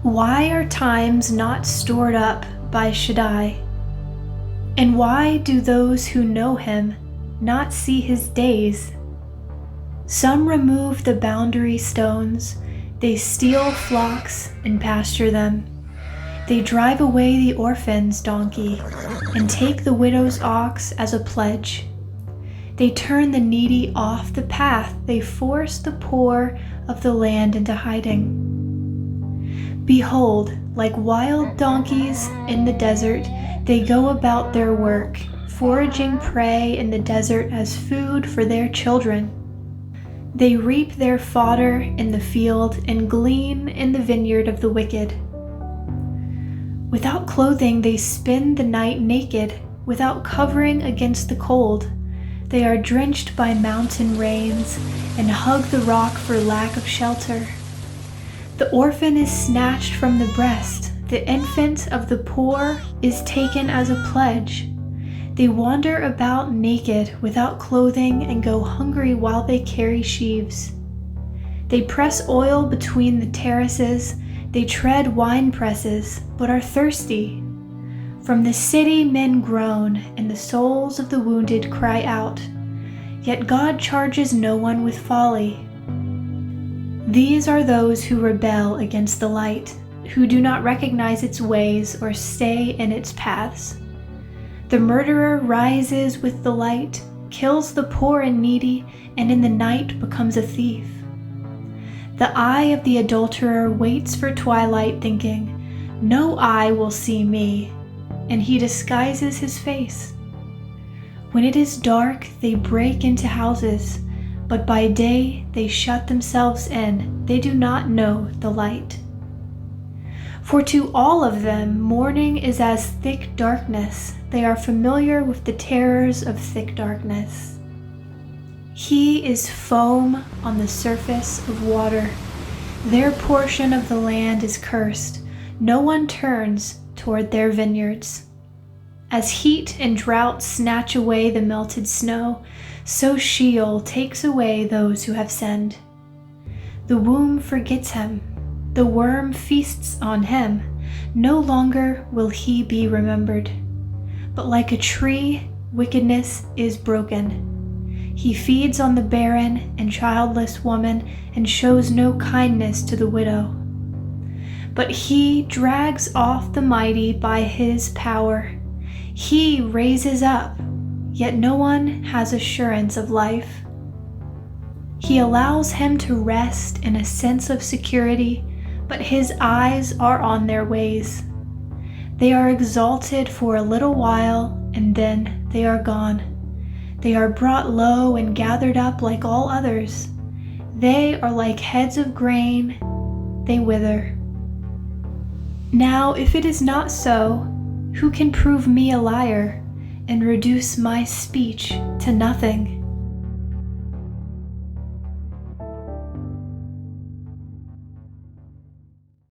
Why are times not stored up by Shaddai? And why do those who know him not see his days? Some remove the boundary stones, they steal flocks and pasture them. They drive away the orphan's donkey and take the widow's ox as a pledge. They turn the needy off the path, they force the poor of the land into hiding. Behold, like wild donkeys in the desert, they go about their work, foraging prey in the desert as food for their children. They reap their fodder in the field and glean in the vineyard of the wicked. Without clothing, they spend the night naked, without covering against the cold. They are drenched by mountain rains and hug the rock for lack of shelter. The orphan is snatched from the breast. The infant of the poor is taken as a pledge. They wander about naked, without clothing, and go hungry while they carry sheaves. They press oil between the terraces. They tread wine presses, but are thirsty. From the city men groan, and the souls of the wounded cry out. Yet God charges no one with folly. These are those who rebel against the light, who do not recognize its ways or stay in its paths. The murderer rises with the light, kills the poor and needy, and in the night becomes a thief. The eye of the adulterer waits for twilight, thinking, "No eye will see me," and he disguises his face. When it is dark, they break into houses, but by day they shut themselves in. They do not know the light. For to all of them, morning is as thick darkness. They are familiar with the terrors of thick darkness. He is foam on the surface of water. Their portion of the land is cursed. No one turns toward their vineyards. As heat and drought snatch away the melted snow, so Sheol takes away those who have sinned. The womb forgets him. The worm feasts on him. No longer will he be remembered. But like a tree, wickedness is broken. He feeds on the barren and childless woman and shows no kindness to the widow. But he drags off the mighty by his power. He raises up, yet no one has assurance of life. He allows him to rest in a sense of security, but his eyes are on their ways. They are exalted for a little while, and then they are gone. They are brought low and gathered up like all others. They are like heads of grain, they wither. Now, if it is not so, who can prove me a liar and reduce my speech to nothing?